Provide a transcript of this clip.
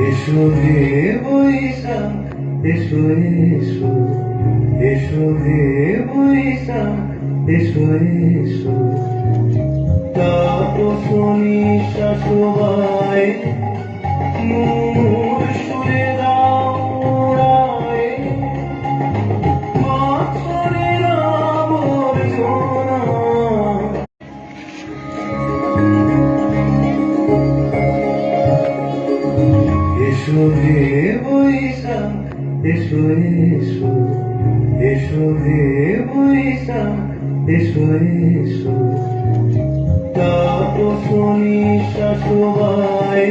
এসো হে বৈশাখ, এসো এসো, এসো হে বৈশাখ, এসো এসো। তাপসী শাশুবায় মোর সুরে দাও মোড়ায়, বছরের আবর্জনা। এসো হে বৈশাখ, এসো এসো, এসো হে বৈশাখ, এসো এসো। তাপসী শাশুবায়